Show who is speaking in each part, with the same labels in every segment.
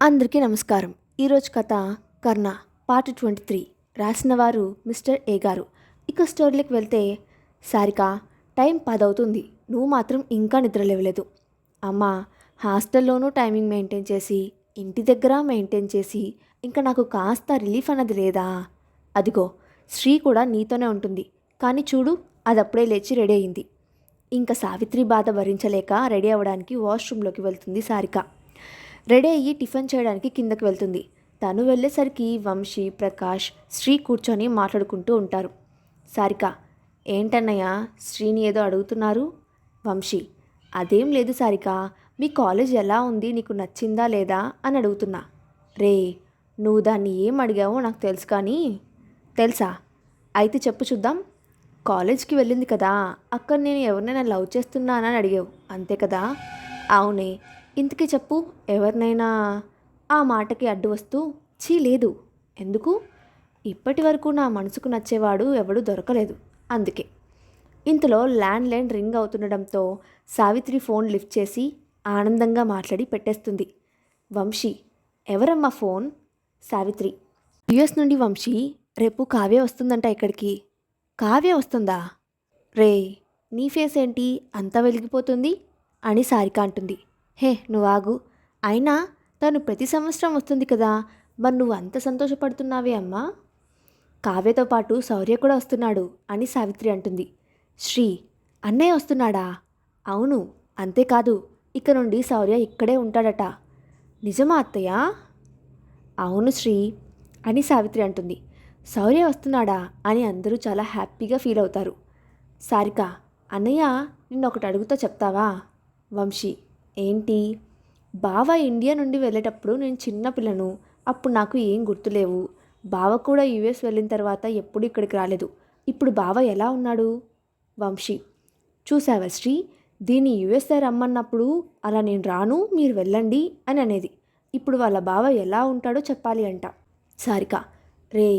Speaker 1: అందరికీ నమస్కారం. ఈరోజు కథ కర్ణ పార్ట్ 23 రాసిన వారు మిస్టర్ ఏ గారు. ఇక స్టోరీలోకి వెళ్తే, సారిక టైం 10 అవుతుంది, నువ్వు మాత్రం ఇంకా నిద్రలేవలేదు. అమ్మ హాస్టల్లోనూ టైమింగ్ మెయింటైన్ చేసి ఇంటి దగ్గర మెయింటైన్ చేసి ఇంకా నాకు కాస్త రిలీఫ్ అన్నది లేదా? అదిగో శ్రీ కూడా నీతోనే ఉంటుంది, కానీ చూడు అది అప్పుడే లేచి రెడీ అయింది. ఇంకా సావిత్రి బాధ భరించలేక రెడీ అవ్వడానికి వాష్రూమ్లోకి వెళ్తుంది సారిక. రెడీ అయ్యి టిఫిన్ చేయడానికి కిందకి వెళ్తుంది. తను వెళ్ళేసరికి వంశీ, ప్రకాష్, శ్రీ కూర్చొని మాట్లాడుకుంటూ ఉంటారు. సారిక, ఏంటన్నయ్య శ్రీని ఏదో అడుగుతున్నారు? వంశీ, అదేం లేదు సారిక, మీ కాలేజ్ ఎలా ఉంది, నీకు నచ్చిందా లేదా అని అడుగుతున్నా. రే, నువ్వు దాన్ని ఏం అడిగావో నాకు తెలుసు, కానీ తెలుసా? అయితే చెప్పు చూద్దాం. కాలేజ్కి వెళ్ళింది కదా, అక్కడ నేను ఎవరినైనా లవ్ చేస్తున్నానని అడిగావు అంతే కదా? అవునే, ఇంతకీ చెప్పు, ఎవరినైనా? ఆ మాటకి అడ్డు వస్తూ, చీ లేదు. ఎందుకు? ఇప్పటి వరకు నా మనసుకు నచ్చేవాడు ఎవడు దొరకలేదు, అందుకే. ఇంతలో ల్యాండ్ లైన్ రింగ్ అవుతుండడంతో సావిత్రి ఫోన్ లిఫ్ట్ చేసి ఆనందంగా మాట్లాడి పెట్టేస్తుంది. వంశీ, ఎవరమ్మా ఫోన్? సావిత్రి, యుఎస్ నుండి వంశీ, రేపు కావ్య వస్తుందంట ఇక్కడికి. కావ్య వస్తుందా? రే, నీ ఫేస్ ఏంటి అంతా వెలిగిపోతుంది అని సారిక అంటుంది. హే నువ్వు ఆగు, అయినా తను ప్రతి సంవత్సరం వస్తుంది కదా, మరి నువ్వు అంత సంతోషపడుతున్నావే అమ్మా? కావ్యతో పాటు శౌర్య కూడా వస్తున్నాడు అని సావిత్రి అంటుంది. శ్రీ, అన్నయ్య వస్తున్నాడా? అవును, అంతేకాదు ఇక నుండి శౌర్య ఇక్కడే ఉంటాడట. నిజమా అత్తయ్య? అవును శ్రీ అని సావిత్రి అంటుంది. శౌర్య వస్తున్నాడా అని అందరూ చాలా హ్యాపీగా ఫీల్ అవుతారు. సారిక, అన్నయ్య నిన్నొకటి అడుగుతా చెప్తావా? వంశీ, ఏంటి? బావ ఇండియా నుండి వెళ్ళేటప్పుడు నేను చిన్నపిల్లను, అప్పుడు నాకు ఏం గుర్తులేవు. బావ కూడా యుఎస్ వెళ్ళిన తర్వాత ఎప్పుడు ఇక్కడికి రాలేదు. ఇప్పుడు బావ ఎలా ఉన్నాడు? వంశీ, చూసావా శ్రీ, దీన్ని యుఎస్ఏ రమ్మన్నప్పుడు అలా నేను రాను మీరు వెళ్ళండి అని అనేది. ఇప్పుడు వాళ్ళ బావ ఎలా ఉంటాడో చెప్పాలి అంట. సారిక, రే,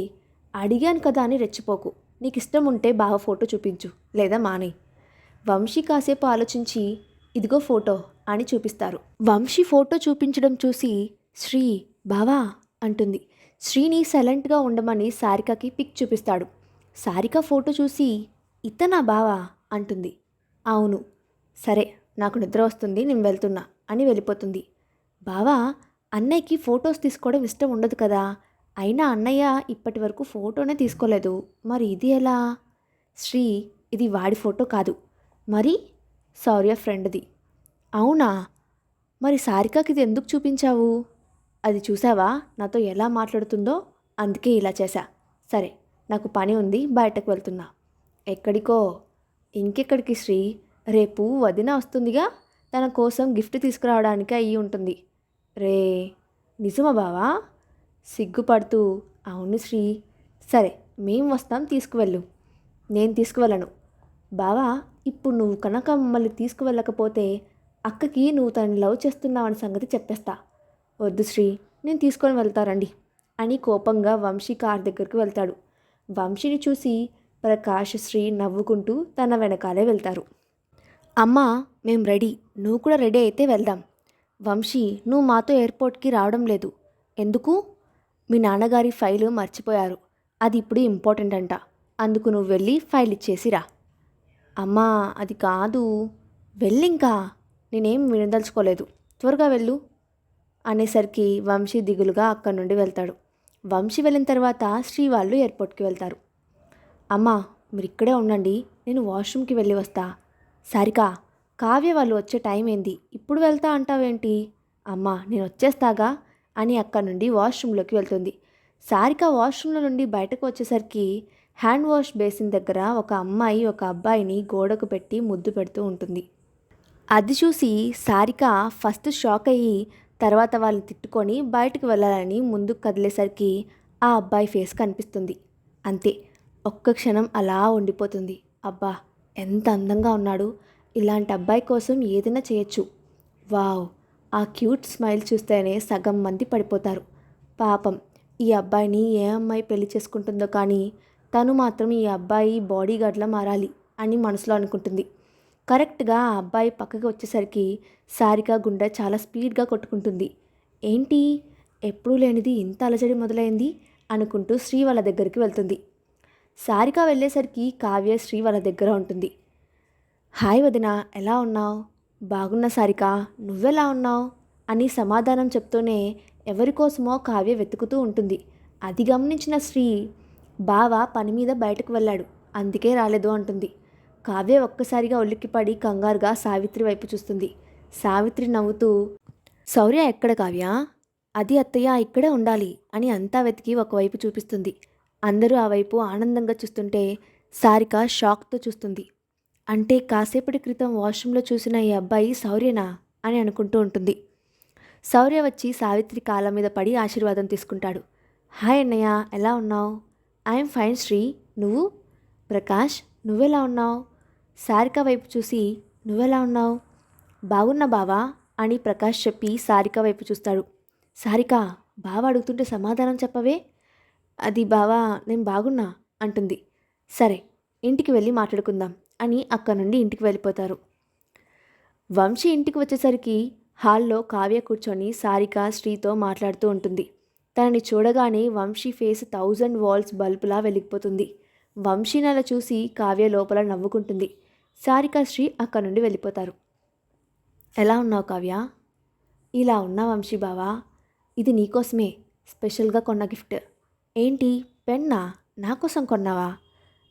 Speaker 1: అడిగాను కదా అని రెచ్చిపోకు. నీకు ఇష్టం ఉంటే బావ ఫోటో చూపించు, లేదా మానే. వంశీ కాసేపు ఆలోచించి, ఇదిగో ఫోటో అని చూపిస్తారు. వంశీ ఫోటో చూపించడం చూసి శ్రీ, బావా అంటుంది. శ్రీని సైలెంట్గా ఉండమని సారికకి పిక్ చూపిస్తాడు. సారిక ఫోటో చూసి, ఇతనా బావా అంటుంది. అవును. సరే, నాకు నిద్ర వస్తుంది, నేను వెళ్తున్నా అని వెళ్ళిపోతుంది. బావా, అన్నయ్యకి ఫొటోస్ తీసుకోవడం ఇష్టం ఉండదు కదా, అయినా అన్నయ్య ఇప్పటి వరకు ఫోటోనే తీసుకోలేదు, మరి ఇది ఎలా? శ్రీ, ఇది వాడి ఫోటో కాదు. మరి? శౌర్య ఫ్రెండ్ది. అవునా? మరి సారికకి ఇది ఎందుకు చూపించావు? అది చూసావా నాతో ఎలా మాట్లాడుతుందో, అందుకే ఇలా చేశా. సరే, నాకు పని ఉంది, బయటకు వెళ్తున్నా. ఎక్కడికో? ఇంకెక్కడికి శ్రీ, రేపు వదిన వస్తుందిగా, తన కోసం గిఫ్ట్ తీసుకురావడానికి అయ్యి ఉంటుంది. రే, నిజమా బావా? సిగ్గుపడుతూ, అవును శ్రీ. సరే, మేం వస్తాం, తీసుకువెళ్ళు. నేను తీసుకువెళ్ళను. బావా, ఇప్పుడు నువ్వు కనుక మమ్మల్ని తీసుకువెళ్ళకపోతే అక్కకి నువ్వు తనని లవ్ చేస్తున్నావని సంగతి చెప్పేస్తా. వద్దు శ్రీ, నేను తీసుకొని వెళ్తారండి అని కోపంగా వంశీ కార్ దగ్గరికి వెళ్తాడు. వంశీని చూసి ప్రకాష్, శ్రీ నవ్వుకుంటూ తన వెనకాలే వెళ్తారు. అమ్మా, మేం రెడీ, నువ్వు కూడా రెడీ అయితే వెళ్దాం. వంశీ, నువ్వు మాతో ఎయిర్పోర్ట్కి రావడం లేదు ఎందుకు? మీ నాన్నగారి ఫైలు మర్చిపోయారు, అది ఇప్పుడు ఇంపార్టెంట్ అంట, అందుకు నువ్వు వెళ్ళి ఫైల్ ఇచ్చేసిరా. అమ్మా, అది కాదు. వెళ్ళింకా, నేనేం వినదలుచుకోలేదు, త్వరగా వెళ్ళు అనేసరికి వంశీ దిగులుగా అక్కడి నుండి వెళ్తాడు. వంశీ వెళ్ళిన తర్వాత శ్రీ వాళ్ళు ఎయిర్పోర్ట్కి వెళ్తారు. అమ్మా, మీరు ఇక్కడే ఉండండి, నేను వాష్రూమ్కి వెళ్ళి వస్తా. సారిక, కావ్య వాళ్ళు వచ్చే టైం ఏంది, ఇప్పుడు వెళ్తా అంటావేంటి? అమ్మా, నేను వచ్చేస్తాగా అని అక్కడి నుండి వాష్రూమ్లోకి వెళ్తుంది. సారిక వాష్రూమ్లో నుండి బయటకు వచ్చేసరికి హ్యాండ్ వాష్ బేసిన్ దగ్గర ఒక అమ్మాయి ఒక అబ్బాయిని గోడకు పెట్టి ముద్దు పెడుతూ ఉంటుంది. అది చూసి సారిక ఫస్ట్ షాక్ అయ్యి తర్వాత వాళ్ళని తిట్టుకొని బయటకు వెళ్ళాలని ముందుకు కదిలేసరికి ఆ అబ్బాయి ఫేస్ కనిపిస్తుంది. అంతే, ఒక్క క్షణం అలా ఉండిపోతుంది. అబ్బా, ఎంత అందంగా ఉన్నాడు, ఇలాంటి అబ్బాయి కోసం ఏదైనా చేయొచ్చు. వావ్, ఆ క్యూట్ స్మైల్ చూస్తేనే సగం మంది పడిపోతారు. పాపం, ఈ అబ్బాయిని ఏ అమ్మాయి పెళ్లి చేసుకుంటుందో, కానీ తను మాత్రం ఈ అబ్బాయి బాడీ గార్డ్లా మారాలి అని మనసులో అనుకుంటుంది. కరెక్ట్గా ఆ అబ్బాయి పక్కకి వచ్చేసరికి సారిక గుండె చాలా స్పీడ్గా కొట్టుకుంటుంది. ఏంటి, ఎప్పుడూ లేనిది ఇంత అలజడి మొదలైంది అనుకుంటూ శ్రీ వాళ్ళ దగ్గరికి వెళ్తుంది. సారిక వెళ్ళేసరికి కావ్య శ్రీ వాళ్ళ దగ్గర ఉంటుంది. హాయ్ వదిన, ఎలా ఉన్నావు? బాగున్నా సారిక, నువ్వెలా ఉన్నావు అని సమాధానం చెప్తూనే ఎవరికోసమో కావ్య వెతుకుతూ ఉంటుంది. అది గమనించిన శ్రీ, బావ పని మీద బయటకు వెళ్ళాడు, అందుకే రాలేదు అంటుంది. కావ్య ఒక్కసారిగా ఉలిక్కిపడి కంగారుగా సావిత్రి వైపు చూస్తుంది. సావిత్రి నవ్వుతూ, శౌర్య ఎక్కడ కావ్య? అది అత్తయ్య ఇక్కడే ఉండాలి అని అంతా వెతికి ఒకవైపు చూపిస్తుంది. అందరూ ఆ వైపు ఆనందంగా చూస్తుంటే సారిక షాక్తో చూస్తుంది. అంటే కాసేపటి క్రితం వాష్రూమ్లో చూసిన ఈ అబ్బాయి శౌర్యనా అని అనుకుంటూ ఉంటుంది. శౌర్య వచ్చి సావిత్రి కాళ్ళ మీద పడి ఆశీర్వాదం తీసుకుంటాడు. హాయ్ అన్నయ్య, ఎలా ఉన్నావు? ఐఎమ్ ఫైన్ శ్రీ, నువ్వు? ప్రకాష్, నువ్వెలా ఉన్నావు? సారిక వైపు చూసి, నువ్వెలా ఉన్నావు? బాగున్నా బావా అని ప్రకాష్ చెప్పి సారిక వైపు చూస్తాడు. సారిక, బావ అడుగుతుంటే సమాధానం చెప్పవే? అది బావా, నేను బాగున్నా అంటుంది. సరే, ఇంటికి వెళ్ళి మాట్లాడుకుందాం అని అక్కడి నుండి ఇంటికి వెళ్ళిపోతారు. వంశీ ఇంటికి వచ్చేసరికి హాల్లో కావ్య కూర్చొని సారిక శ్రీతో మాట్లాడుతూ ఉంటుంది. తనని చూడగానే వంశీ ఫేస్ 1000 వాల్ట్స్ బల్బులా వెలిగిపోతుంది. వంశీని అలా చూసి కావ్య లోపల నవ్వుకుంటుంది. సారిక శ్రీ అక్కడి నుండి వెళ్ళిపోతారు. ఎలా ఉన్నావు కావ్య? ఇలా ఉన్నా వంశీ బావా, ఇది నీకోసమే స్పెషల్గా కొన్న గిఫ్ట్. ఏంటి, పెన్నా? నా కోసం కొన్నావా?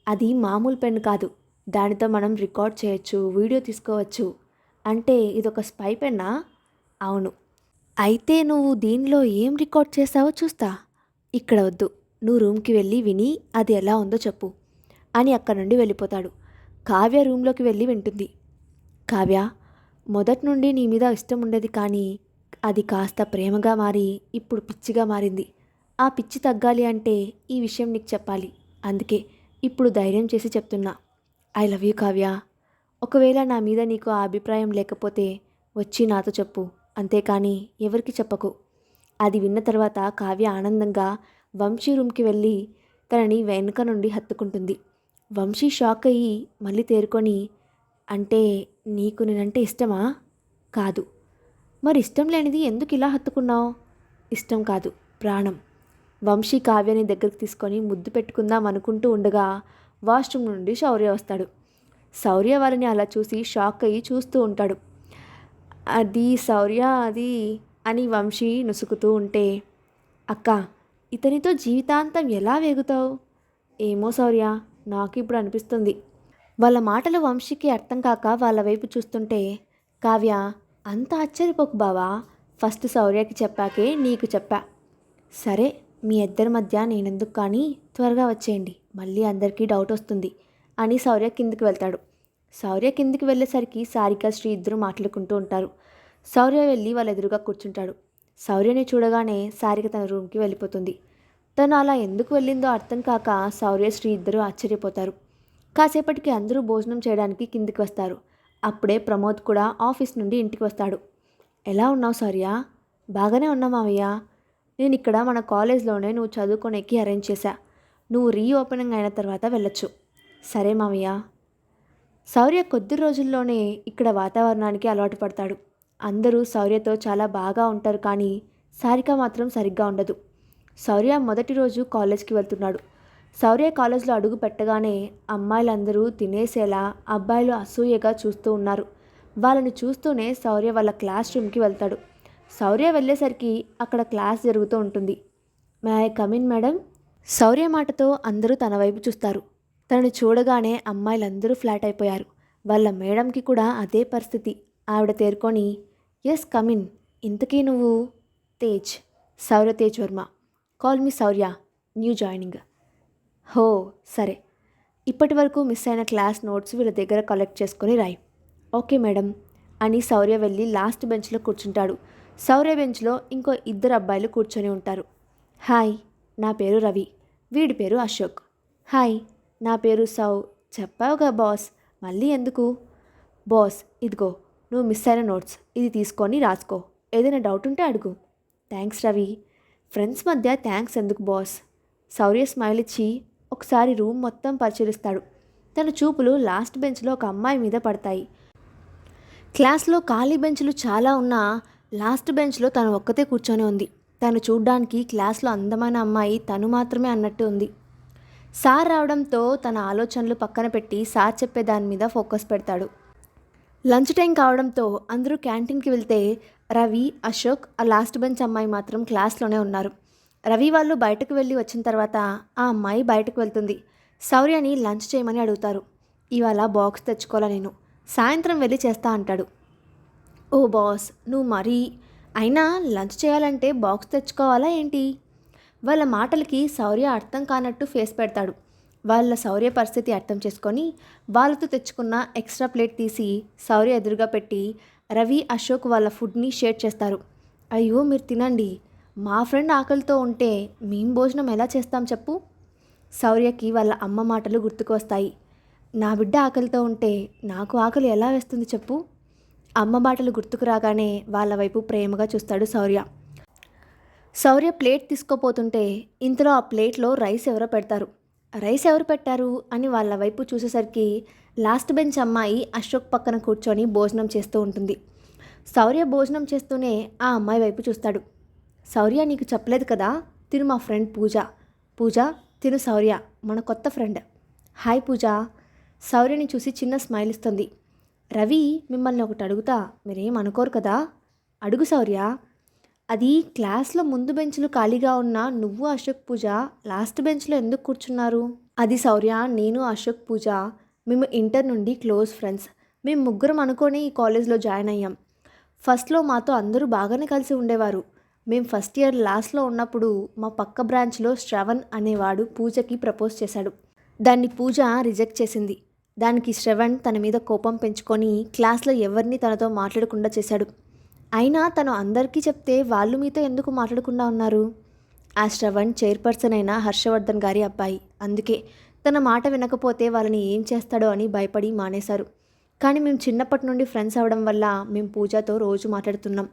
Speaker 1: అది మామూలు పెన్ కాదు, దానితో మనం రికార్డ్ చేయొచ్చు, వీడియో తీసుకోవచ్చు. అంటే ఇదొక స్పై పెన్నా? అవును. అయితే నువ్వు దీనిలో ఏం రికార్డ్ చేసావో చూస్తా. ఇక్కడ వద్దు, నువ్వు రూమ్కి వెళ్ళి విని అది ఎలా ఉందో చెప్పు అని అక్కడి నుండి వెళ్ళిపోతాడు. కావ్య రూమ్లోకి వెళ్ళి వింటుంది. కావ్య, మొదటి నుండి నీ మీద ఇష్టం ఉండేది, కానీ అది కాస్త ప్రేమగా మారి ఇప్పుడు పిచ్చిగా మారింది. ఆ పిచ్చి తగ్గాలి అంటే ఈ విషయం నీకు చెప్పాలి. అందుకే ఇప్పుడు ధైర్యం చేసి చెప్తున్నా. I love you Kavya. ఒకవేళ నా మీద నీకు ఆ అభిప్రాయం లేకపోతే వచ్చి నాతో చెప్పు, అంతేకాని ఎవరికి చెప్పకు. అది విన్న తర్వాత కావ్య ఆనందంగా వంశీ రూమ్కి వెళ్ళి తనని వెనుక నుండి హత్తుకుంటుంది. వంశీ షాక్ అయ్యి మళ్ళీ తేరుకొని, అంటే నీకు నేనంటే ఇష్టమా? కాదు. మరి ఇష్టం లేనిది ఎందుకు ఇలా హత్తుకున్నావు? ఇష్టం కాదు, ప్రాణం. వంశీ కావ్యని దగ్గరికి తీసుకొని ముద్దు పెట్టుకుందాం అనుకుంటూ ఉండగా వాష్రూమ్ నుండి శౌర్య వస్తాడు. శౌర్య వారిని అలా చూసి షాక్ అయ్యి చూస్తూ ఉంటాడు. అది శౌర్య, అది అని వంశీ నుసుకుతూ ఉంటే, అక్క, ఇతనితో జీవితాంతం ఎలా వేగుతావు? ఏమో శౌర్య, నాకు ఇప్పుడు అనిపిస్తుంది. వాళ్ళ మాటలు వంశీకి అర్థం కాక వాళ్ళ వైపు చూస్తుంటే, కావ్య, అంత ఆశ్చర్యపోకు బావా, ఫస్ట్ శౌర్యకి చెప్పాకే నీకు చెప్పా. సరే, మీ ఇద్దరి మధ్య నేనెందుకు, కానీ త్వరగా వచ్చేయండి, మళ్ళీ అందరికీ డౌట్ వస్తుంది అని శౌర్య కిందికి వెళ్తాడు. శౌర్య కిందికి వెళ్ళేసరికి సారిక శ్రీ ఇద్దరు మాట్లాడుకుంటూ ఉంటారు. శౌర్య వెళ్ళి వాళ్ళ ఎదురుగా కూర్చుంటాడు. శౌర్యని చూడగానే సారిక తన రూమ్కి వెళ్ళిపోతుంది. తను అలా ఎందుకు వెళ్ళిందో అర్థం కాక శౌర్య శ్రీ ఇద్దరు ఆశ్చర్యపోతారు. కాసేపటికి అందరూ భోజనం చేయడానికి కిందికి వస్తారు. అప్పుడే ప్రమోద్ కూడా ఆఫీస్ నుండి ఇంటికి వస్తాడు. ఎలా ఉన్నావు శౌర్య? బాగానే ఉన్నా మావయ్య. నేను ఇక్కడ మన కాలేజ్లోనే నువ్వు చదువుకోనేకి అరేంజ్ చేశా. నువ్వు రీఓపెనింగ్ అయిన తర్వాత వెళ్ళొచ్చు. సరే మావయ్య. శౌర్య కొద్ది రోజుల్లోనే ఇక్కడ వాతావరణానికి అలవాటు పడతాడు. అందరూ శౌర్యతో చాలా బాగా ఉంటారు, కానీ సారిక మాత్రం సరిగ్గా ఉండదు. శౌర్య మొదటి రోజు కాలేజ్కి వెళ్తున్నాడు. శౌర్య కాలేజ్లో అడుగు పెట్టగానే అమ్మాయిలందరూ తినేసేలా అబ్బాయిలు అసూయగా చూస్తూ ఉన్నారు. వాళ్ళని చూస్తూనే శౌర్య వాళ్ళ క్లాస్ రూమ్కి వెళ్తాడు. శౌర్య వెళ్ళేసరికి అక్కడ క్లాస్ జరుగుతూ ఉంటుంది. May I come in madam? Shaurya మాటతో అందరూ తన వైపు చూస్తారు. తనని చూడగానే అమ్మాయిలందరూ ఫ్లాట్ అయిపోయారు. వాళ్ళ మేడంకి కూడా అదే పరిస్థితి. ఆవిడ తేరుకొని, ఎస్ కమిన్. ఇంతకీ నువ్వు? Tej, Shaurya Tej Varma. Call me Shaurya, new joining. హో సరే, ఇప్పటి వరకు మిస్ అయిన క్లాస్ నోట్స్ వీళ్ళ దగ్గర కలెక్ట్ చేసుకొని రాయి. ఓకే మేడం అని శౌర్య వెళ్ళి లాస్ట్ బెంచ్లో కూర్చుంటాడు. శౌర్య బెంచ్లో ఇంకో ఇద్దరు అబ్బాయిలు కూర్చొని ఉంటారు. హాయ్, నా పేరు రవి. వీడి పేరు అశోక్. హాయ్, నా పేరు సౌ. చెప్పావుగా బాస్, మళ్ళీ ఎందుకు? బాస్, ఇదిగో నువ్వు మిస్ అయిన నోట్స్, ఇది తీసుకొని రాసుకో, ఏదైనా డౌట్ ఉంటే అడుగు. థ్యాంక్స్ రవి. ఫ్రెండ్స్ మధ్య థ్యాంక్స్ ఎందుకు బాస్? శౌర్య స్మైల్ ఇచ్చి ఒకసారి రూమ్ మొత్తం పరిశీలిస్తాడు. తన చూపులు లాస్ట్ బెంచ్లో ఒక అమ్మాయి మీద పడతాయి. క్లాస్లో ఖాళీ బెంచ్లు చాలా ఉన్నా లాస్ట్ బెంచ్లో తను ఒక్కతే కూర్చొని ఉంది. తను చూడ్డానికి క్లాస్లో అందమైన అమ్మాయి తను మాత్రమే అన్నట్టు ఉంది. సార్ రావడంతో తన ఆలోచనలు పక్కన పెట్టి సార్ చెప్పే దాని మీద ఫోకస్ పెడతాడు. లంచ్ టైం కావడంతో అందరూ క్యాంటీన్కి వెళ్తే రవి, అశోక్, ఆ లాస్ట్ బెంచ్ అమ్మాయి మాత్రం క్లాస్లోనే ఉన్నారు. రవి వాళ్ళు బయటకు వెళ్ళి వచ్చిన తర్వాత ఆ అమ్మాయి బయటకు వెళ్తుంది. శౌర్యని లంచ్ చేయమని అడుగుతారు. ఇవాళ బాక్స్ తెచ్చుకోవాలా నేను, సాయంత్రం వెళ్ళి చేస్తా అంటాడు. ఓ బాస్, నువ్వు మరీ, అయినా లంచ్ చేయాలంటే బాక్స్ తెచ్చుకోవాలా ఏంటి? వాళ్ళ మాటలకి శౌర్య అర్థం కానట్టు ఫేస్ పెడతాడు. వాళ్ళ శౌర్య పరిస్థితి అర్థం చేసుకొని వాళ్ళతో తెచ్చుకున్న ఎక్స్ట్రా ప్లేట్ తీసి శౌర్య ఎదురుగా పెట్టి రవి, అశోక్ వాళ్ళ ఫుడ్ని షేర్ చేస్తారు. అయ్యో మీరు తినండి, మా ఫ్రెండ్ ఆకలితో ఉంటే మేం భోజనం ఎలా చేస్తాం చెప్పు? శౌర్యకి వాళ్ళ అమ్మ మాటలు గుర్తుకు వస్తాయి. నా బిడ్డ ఆకలితో ఉంటే నాకు ఆకలి ఎలా వేస్తుంది చెప్పు? అమ్మ మాటలు గుర్తుకు రాగానే వాళ్ళ వైపు ప్రేమగా చూస్తాడు శౌర్య. శౌర్య ప్లేట్ తీసుకోపోతుంటే ఇంతలో ఆ ప్లేట్లో రైస్ ఎవరో పెడతారు. రైస్ ఎవరు పెట్టారు అని వాళ్ళ వైపు చూసేసరికి లాస్ట్ బెంచ్ అమ్మాయి అశోక్ పక్కన కూర్చొని భోజనం చేస్తూ ఉంటుంది. శౌర్య భోజనం చేస్తూనే ఆ అమ్మాయి వైపు చూస్తాడు. శౌర్య, నీకు చెప్పలేదు కదా, తిను మా ఫ్రెండ్ పూజ. పూజ, తిను శౌర్య, మన కొత్త ఫ్రెండ్. హాయ్ పూజ. శౌర్యని చూసి చిన్న స్మైల్ ఇస్తుంది. రవి, మిమ్మల్ని ఒకటి అడుగుతా, మీరేం అనుకోరు కదా? అడుగు శౌర్య. అది క్లాస్లో ముందు బెంచ్లు ఖాళీగా ఉన్న నువ్వు, అశోక్, పూజ లాస్ట్ బెంచ్లో ఎందుకు కూర్చున్నారు? అది శౌర్య, నేను అశోక్, పూజ మేము ఇంటర్ నుండి క్లోజ్ ఫ్రెండ్స్. మేము ముగ్గురం అనుకొని ఈ కాలేజ్లో జాయిన్ అయ్యాం. ఫస్ట్లో మాతో అందరూ బాగానే కలిసి ఉండేవారు. మేము ఫస్ట్ ఇయర్ లాస్ట్లో ఉన్నప్పుడు మా పక్క బ్రాంచ్లో శ్రవణ్ అనేవాడు పూజకి ప్రపోజ్ చేశాడు. దాన్ని పూజ రిజెక్ట్ చేసింది. దానికి శ్రవణ్ తన మీద కోపం పెంచుకొని క్లాస్లో ఎవరిని తనతో మాట్లాడకుండా చేశాడు. అయినా తను అందరికీ చెప్తే వాళ్ళు మీతో ఎందుకు మాట్లాడకుండా ఉన్నారు? ఆ శ్రవణ్ చైర్పర్సన్ అయిన హర్షవర్ధన్ గారి అబ్బాయి. అందుకే తన మాట వినకపోతే వాళ్ళని ఏం చేస్తాడో అని భయపడి మానేశారు. కానీ మేము చిన్నప్పటి నుండి ఫ్రెండ్స్ అవ్వడం వల్ల మేము పూజతో రోజు మాట్లాడుతున్నాం.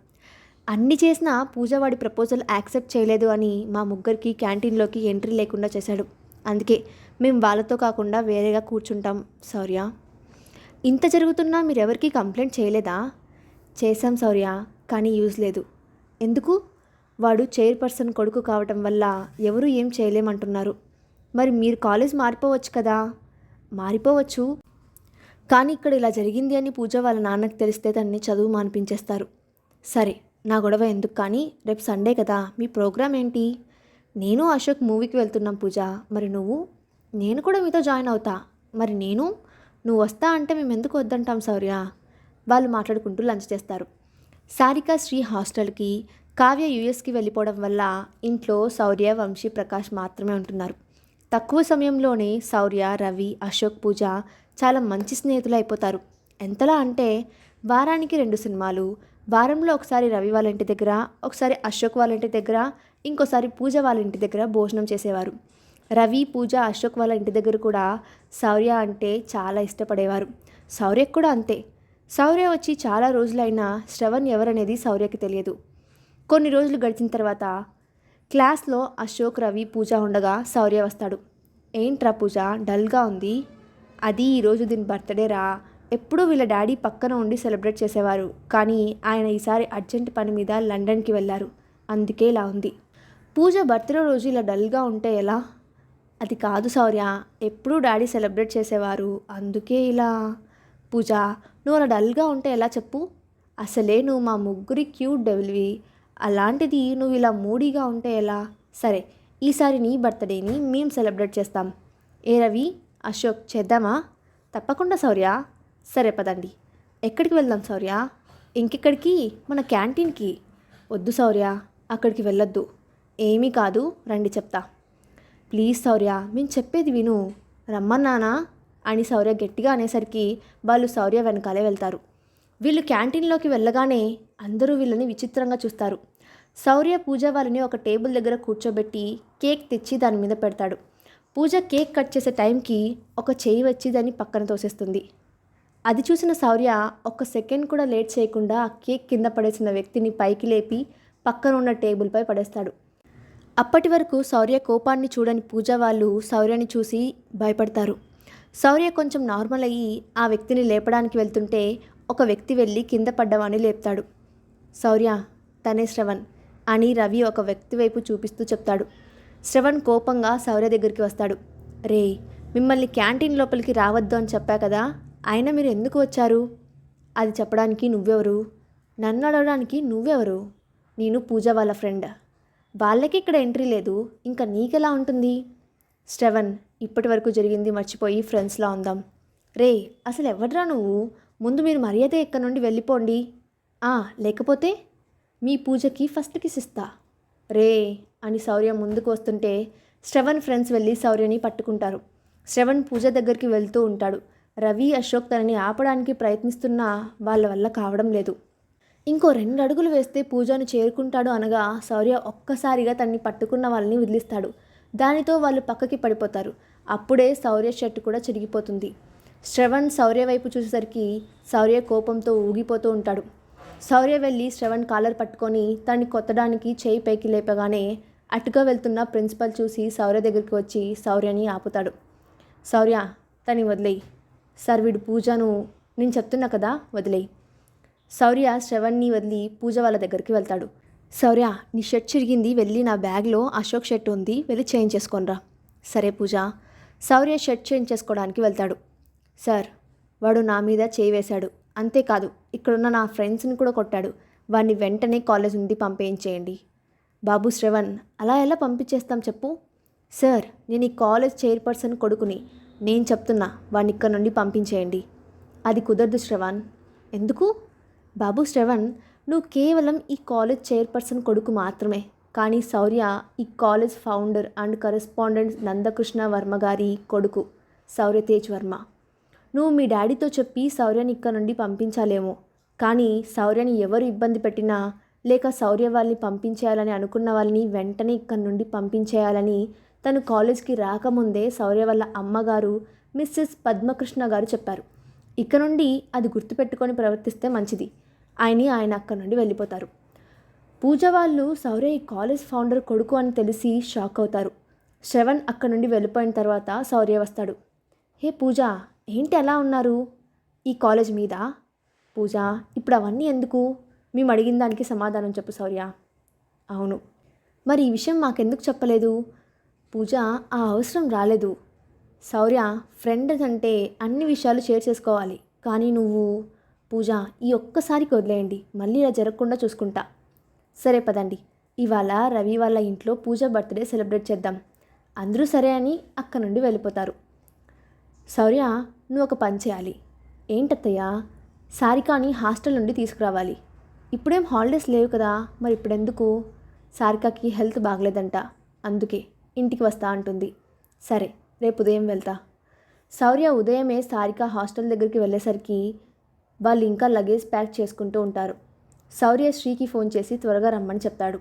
Speaker 1: అన్ని చేసినా పూజ వాడి ప్రపోజల్ యాక్సెప్ట్ చేయలేదు అని మా ముగ్గురికి క్యాంటీన్లోకి ఎంట్రీ లేకుండా చేశాడు. అందుకే మేము వాళ్ళతో కాకుండా వేరేగా కూర్చుంటాం. శౌర్య, ఇంత జరుగుతున్నా మీరెవరికి కంప్లైంట్ చేయలేదా? చేశాం శౌర్య, కానీ యూజ్ లేదు. ఎందుకు? వాడు చైర్పర్సన్ కొడుకు కావటం వల్ల ఎవరూ ఏం చేయలేమంటున్నారు. మరి మీరు కాలేజ్ మారిపోవచ్చు కదా? మారిపోవచ్చు, కానీ ఇక్కడ ఇలా జరిగింది అని పూజ వాళ్ళ నాన్నకు తెలిస్తే తనని చదువు మానిపించేస్తారు. సరే, నా గొడవ ఎందుకు, కానీ రేపు సండే కదా, మీ ప్రోగ్రామ్ ఏంటి? నేను అశోక్ మూవీకి వెళ్తున్నాం పూజ. మరి నువ్వు? నేను కూడా మీతో జాయిన్ అవుతా. మరి నేను? నువ్వు వస్తా అంటే మేము ఎందుకు వద్దంటాం శౌర్య? వాళ్ళు మాట్లాడుకుంటూ లంచ్ చేస్తారు. సారిక శ్రీ హాస్టల్కి, కావ్య యూఎస్కి వెళ్ళిపోవడం వల్ల ఇంట్లో శౌర్య, వంశీ, ప్రకాష్ మాత్రమే ఉంటున్నారు. తక్కువ సమయంలోనే శౌర్య, రవి, అశోక్, పూజ చాలా మంచి స్నేహితులు అయిపోతారు. ఎంతలా అంటే వారానికి 2 సినిమాలు, వారంలో ఒకసారి రవి వాళ్ళ ఇంటి దగ్గర, ఒకసారి అశోక్ వాళ్ళ ఇంటి దగ్గర, ఇంకోసారి పూజ వాళ్ళ ఇంటి దగ్గర భోజనం చేసేవారు. రవి, పూజ, అశోక్ వాళ్ళ ఇంటి దగ్గర కూడా శౌర్య అంటే చాలా ఇష్టపడేవారు. శౌర్యకు కూడా అంతే. శౌర్య వచ్చి చాలా రోజులైనా శ్రవణ్ ఎవరనేది శౌర్యకి తెలియదు. కొన్ని రోజులు గడిచిన తర్వాత క్లాస్లో అశోక్, రవి, పూజ ఉండగా శౌర్య వస్తాడు. ఏంట్రా పూజ, డల్గా ఉంది? అది ఈరోజు దీని బర్త్డే రా. ఎప్పుడూ వీళ్ళ డాడీ పక్కన ఉండి సెలబ్రేట్ చేసేవారు, కానీ ఆయన ఈసారి అర్జెంట్ పని మీద లండన్కి వెళ్ళారు, అందుకే ఇలా ఉంది. పూజ బర్త్డే రోజు ఇలా డల్గా ఉంటే ఎలా? అది కాదు శౌర్య, ఎప్పుడూ డాడీ సెలబ్రేట్ చేసేవారు, అందుకే ఇలా. పూజ, నువ్వు అలా డల్గా ఉంటే ఎలా చెప్పు? అసలే నువ్వు మా ముగ్గురి క్యూట్ డెవిల్వి, అలాంటిది నువ్వు ఇలా మూడీగా ఉంటే ఎలా? సరే, ఈసారి నీ బర్త్డేని మేము సెలబ్రేట్ చేస్తాం. ఏ రవి, అశోక్, చేద్దామా? తప్పకుండా శౌర్య. సరే పదండి. ఎక్కడికి వెళ్దాం శౌర్య? ఇంకెక్కడికి? మన క్యాంటీన్కి. వద్దు శౌర్య, అక్కడికి వెళ్ళొద్దు. ఏమీ కాదు, రండి చెప్తా. ప్లీజ్ శౌర్య, మేము చెప్పేది విను. రమ్మన్నానా అని శౌర్య గట్టిగా అనేసరికి వాళ్ళు శౌర్య వెనకాలే వెళ్తారు. వీళ్ళు క్యాంటీన్లోకి వెళ్ళగానే అందరూ వీళ్ళని విచిత్రంగా చూస్తారు. శౌర్య పూజ వాళ్ళని ఒక టేబుల్ దగ్గర కూర్చోబెట్టి కేక్ తెచ్చి దాని మీద పెడతాడు. పూజ కేక్ కట్ చేసే టైంకి ఒక చేయి వచ్చి దాన్ని పక్కన తోసేస్తుంది. అది చూసిన శౌర్య ఒక్క సెకండ్ కూడా లేట్ చేయకుండా ఆ కేక్ కింద పడేసిన వ్యక్తిని పైకి లేపి పక్కన ఉన్న టేబుల్పై పడేస్తాడు. అప్పటి వరకు శౌర్య కోపాన్ని చూడని పూజ వాళ్ళు శౌర్యని చూసి భయపడతారు. శౌర్య కొంచెం నార్మల్ అయ్యి ఆ వ్యక్తిని లేపడానికి వెళ్తుంటే ఒక వ్యక్తి వెళ్ళి కింద పడ్డవాణ్ణి లేపుతాడు. శౌర్య, తనే శ్రవణ్, అని రవి ఒక వ్యక్తి వైపు చూపిస్తూ చెప్తాడు. శ్రవణ్ కోపంగా శౌర్య దగ్గరికి వస్తాడు. రే, మిమ్మల్ని క్యాంటీన్ లోపలికి రావద్దు అని చెప్పా కదా, అయినా మీరు ఎందుకు వచ్చారు? అది చెప్పడానికి నువ్వెవరు? నన్ను అడగడానికి నువ్వెవరు? నేను పూజ వాళ్ళ ఫ్రెండ్. వాళ్ళకి ఇక్కడ ఎంట్రీ లేదు, ఇంకా నీకెలా ఉంటుంది? శ్రవణ్, ఇప్పటి వరకు జరిగింది మర్చిపోయి ఫ్రెండ్స్లా ఉందాం. రే, అసలు ఎవడ్రా నువ్వు? ముందు మీరు మర్యాద ఎక్కడి నుండి వెళ్ళిపోండి. లేకపోతే మీ పూజకి ఫస్ట్ కిస్ ఇస్తా. రే అని శౌర్య ముందుకు వస్తుంటే శ్రవణ్ ఫ్రెండ్స్ వెళ్ళి శౌర్యని పట్టుకుంటారు. శ్రవణ్ పూజ దగ్గరికి వెళ్తూ ఉంటాడు. రవి, అశోక్ తనని ఆపడానికి ప్రయత్నిస్తున్నా వాళ్ళ వల్ల కావడం లేదు. ఇంకో 2 అడుగులు వేస్తే పూజను చేరుకుంటాడు అనగా శౌర్య ఒక్కసారిగా తనని పట్టుకున్న వాళ్ళని వదిలిస్తాడు. దానితో వాళ్ళు పక్కకి పడిపోతారు. అప్పుడే శౌర్య షర్ట్ కూడా చిరిగిపోతుంది. శ్రవణ్ శౌర్య వైపు చూసేసరికి శౌర్య కోపంతో ఊగిపోతూ ఉంటాడు. శౌర్య వెళ్ళి శ్రవణ్ కాలర్ పట్టుకొని తనని కొత్తడానికి చేయి పైకి లేపగానే అటుగా వెళ్తున్న ప్రిన్సిపల్ చూసి శౌర్య దగ్గరికి వచ్చి శౌర్యని ఆపుతాడు. శౌర్య, తని వదిలేయి. సార్, వీడు పూజను నేను చెప్తున్నా కదా, వదిలేయి. శౌర్య శ్రవణ్ని వదిలి పూజ వాళ్ళ దగ్గరికి వెళ్తాడు. శౌర్య, నీ షర్ట్ చిరిగింది, వెళ్ళి నా బ్యాగ్లో అశోక్ షర్ట్ ఉంది, వెళ్ళి చేంజ్ చేసుకోనరా. సరే పూజ. శౌర్య షర్ట్ చేంజ్ చేసుకోవడానికి వెళ్తాడు. సార్, వాడు నా మీద చేయి వేశాడు, అంతేకాదు ఇక్కడున్న నా ఫ్రెండ్స్ని కూడా కొట్టాడు. వాడిని వెంటనే కాలేజ్ నుండి పంపేయించేయండి. బాబు శ్రవణ్, అలా ఎలా పంపించేస్తాం చెప్పు? సార్, నేను ఈ కాలేజ్ చైర్పర్సన్ కొడుకుని, నేను చెప్తున్నా, వాడిని ఇక్కడ నుండి పంపించేయండి. అది కుదరదు శ్రవణ్. ఎందుకు? బాబు శ్రవణ్, నువ్వు కేవలం ఈ కాలేజ్ చైర్పర్సన్ కొడుకు మాత్రమే, కానీ శౌర్య ఈ college founder and correspondent Nandakrishna Varma గారి కొడుకు, శౌర్య తేజ్ వర్మ. నువ్వు మీ డాడీతో చెప్పి శౌర్యని ఇక్కడ నుండి పంపించాలేమో, కానీ శౌర్యని ఎవరు ఇబ్బంది పెట్టినా లేక శౌర్య వాళ్ళని పంపించేయాలని అనుకున్న వాళ్ళని వెంటనే ఇక్కడ నుండి పంపించేయాలని తను కాలేజ్కి రాకముందే శౌర్య వాళ్ళ అమ్మగారు మిస్సెస్ పద్మకృష్ణ గారు చెప్పారు. ఇక నుండి అది గుర్తుపెట్టుకొని ప్రవర్తిస్తే మంచిది అని ఆయన అక్కడ నుండి వెళ్ళిపోతారు. పూజ వాళ్ళు శౌర్య ఈ కాలేజ్ ఫౌండర్ కొడుకు అని తెలిసి షాక్ అవుతారు. శ్రవణ్ అక్కడ నుండి వెళ్ళిపోయిన తర్వాత శౌర్య వస్తాడు. హే పూజ, ఏంటి అలా ఉన్నారు? ఈ కాలేజ్ మీద? పూజ, ఇప్పుడు అవన్నీ ఎందుకు? మేము అడిగిన దానికి సమాధానం చెప్పు శౌర్య. అవును, మరి ఈ విషయం మాకెందుకు చెప్పలేదు? పూజ, ఆ అవసరం రాలేదు. శౌర్య, ఫ్రెండ్స్ అంటే అన్ని విషయాలు షేర్ చేసుకోవాలి, కానీ నువ్వు. పూజ, ఈ ఒక్కసారికి వదిలేయండి, మళ్ళీ ఇలా జరగకుండా చూసుకుంటా. సరే పదండి, ఇవాళ రవి వాళ్ళ ఇంట్లో పూజ బర్త్డే సెలబ్రేట్ చేద్దాం. అందరూ సరే అని అక్కడ నుండి వెళ్ళిపోతారు. శౌర్య, నువ్వు ఒక పని చేయాలి. ఏంటత్తయ్యా? సారికాని హాస్టల్ నుండి తీసుకురావాలి. ఇప్పుడేం హాలిడేస్ లేవు కదా, మరి ఇప్పుడెందుకు? సారికాకి హెల్త్ బాగలేదంట, అందుకే ఇంటికి వస్తా అంటుంది. సరే, రేపు ఉదయం వెళ్తా. శౌర్య ఉదయమే సారిక హాస్టల్ దగ్గరికి వెళ్ళేసరికి వాళ్ళు ఇంకా లగేజ్ ప్యాక్ చేసుకుంటూ ఉంటారు. శౌర్య శ్రీకి ఫోన్ చేసి త్వరగా రమ్మని చెప్తాడు.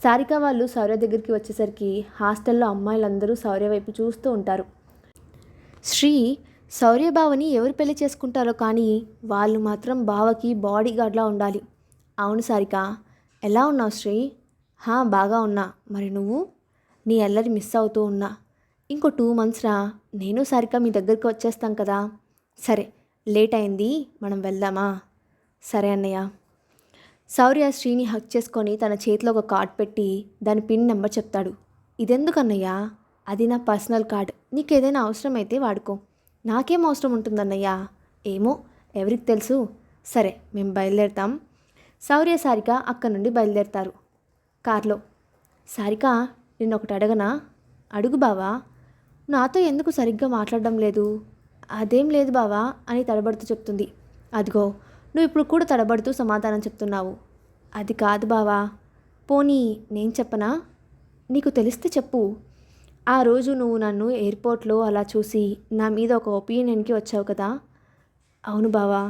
Speaker 1: సారిక వాళ్ళు శౌర్య దగ్గరికి వచ్చేసరికి హాస్టల్లో అమ్మాయిలందరూ శౌర్య వైపు చూస్తూ ఉంటారు. శ్రీ, శౌర్య బావని ఎవరు పెళ్లి చేసుకుంటారో కానీ వాళ్ళు మాత్రం బావకి బాడీ గార్డ్లా ఉండాలి. అవును సారిక, ఎలా ఉన్నావు శ్రీ? బాగా ఉన్నా. మరి నువ్వు? నీ అల్లరి మిస్ అవుతూ ఉన్నా. ఇంకో 2 months రా, నేను సారిక మీ దగ్గరికి వచ్చేస్తాం కదా. సరే, లేట్ అయింది, మనం వెళ్దామా? సరే అన్నయ్య. శౌర్య శ్రీని హక్ చేసుకొని తన చేతిలో ఒక కార్డ్ పెట్టి దాని పిన్ నెంబర్ చెప్తాడు. ఇదెందుకు అన్నయ్య? అది నా పర్సనల్ కార్డ్, నీకు ఏదైనా అవసరం అయితే వాడుకో. నాకేం అవసరం ఉంటుందన్నయ్య? ఏమో, ఎవరికి తెలుసు. సరే, మేము బయలుదేరుతాం. శౌర్య సారిక అక్కడి నుండి బయలుదేరుతారు. కార్లో. సారిక, నిన్నొకటి అడగనా? అడుగు బావా. నాతో ఎందుకు సరిగ్గా మాట్లాడడం లేదు? అదేం లేదు బావా అని తడబడుతూ చెప్తుంది. అదిగో, నువ్వు ఇప్పుడు కూడా తడబడుతూ సమాధానం చెప్తున్నావు. అది కాదు బావా. పోనీ నేను చెప్పనా? నీకు తెలిస్తే చెప్పు. ఆ రోజు నువ్వు నన్ను ఎయిర్పోర్ట్లో అలా చూసి నా మీద ఒక ఒపీనియన్కి వచ్చావు కదా. అవును బావా,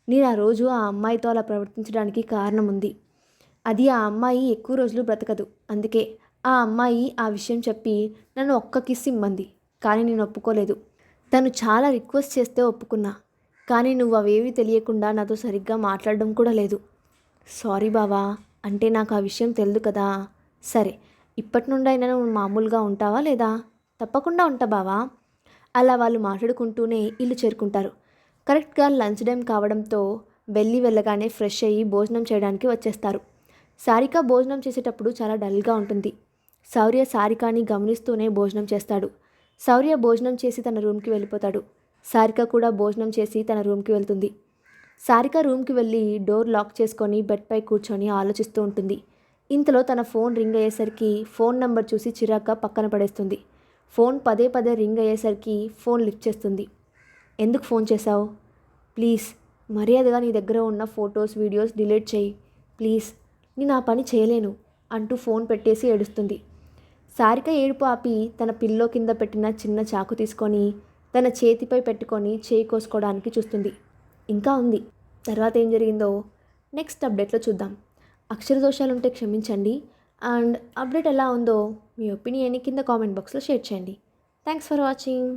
Speaker 1: నేను ఆ రోజు ఆ అమ్మాయితో అలా ప్రవర్తించడానికి కారణం ఉంది. అది ఆ అమ్మాయి ఎక్కువ రోజులు బ్రతకదు, అందుకే ఆ అమ్మాయి ఆ విషయం చెప్పి నన్ను ఒక్క కిస్ ఇమ్మంది, కానీ నేను ఒప్పుకోలేదు. తను చాలా రిక్వెస్ట్ చేస్తే ఒప్పుకున్నా, కానీ నువ్వు అవేవి తెలియకుండా నాతో సరిగ్గా మాట్లాడడం కూడా లేదు. సారీ బావా, అంటే నాకు ఆ విషయం తెలియదు కదా. సరే, ఇప్పటి నుండి అయినా నువ్వు మామూలుగా ఉంటావా లేదా? తప్పకుండా ఉంటా బావా. అలా వాళ్ళు మాట్లాడుకుంటూనే ఇల్లు చేరుకుంటారు. కరెక్ట్గా లంచ్ టైం కావడంతో వెళ్ళగానే ఫ్రెష్ అయ్యి భోజనం చేయడానికి వచ్చేస్తారు. సారిక భోజనం చేసేటప్పుడు చాలా డల్గా ఉంటుంది. శౌర్య సారికాని గమనిస్తూనే భోజనం చేస్తాడు. శౌర్య భోజనం చేసి తన రూమ్కి వెళ్ళిపోతాడు. సారిక కూడా భోజనం చేసి తన రూమ్కి వెళ్తుంది. సారిక రూమ్కి వెళ్ళి డోర్ లాక్ చేసుకొని బెడ్పై కూర్చొని ఆలోచిస్తూ ఉంటుంది. ఇంతలో తన ఫోన్ రింగ్ అయ్యేసరికి ఫోన్ నంబర్ చూసి చిరాగ్గా పక్కన పడేస్తుంది. ఫోన్ పదే పదే రింగ్ అయ్యేసరికి ఫోన్ లిఫ్ట్ చేస్తుంది. ఎందుకు ఫోన్ చేశావు? ప్లీజ్ మర్యాదగా నీ దగ్గర ఉన్న ఫొటోస్ వీడియోస్ డిలీట్ చేయి ప్లీజ్, నేను ఆ పని చేయలేను అంటూ ఫోన్ పెట్టేసి ఏడుస్తుంది. సారిక ఏడుపు ఆపి తన పిల్లో కింద పెట్టిన చిన్న చాకు తీసుకొని తన చేతిపై పెట్టుకొని చేయి కోసుకోవడానికి చూస్తుంది. ఇంకా ఉంది. తర్వాత ఏం జరిగిందో నెక్స్ట్ అప్డేట్లో చూద్దాం. అక్షర దోషాలుంటే క్షమించండి. అండ్ అప్డేట్ ఎలా ఉందో మీ ఒపీనియన్ని కింద కామెంట్ బాక్స్లో షేర్ చేయండి. Thanks for watching.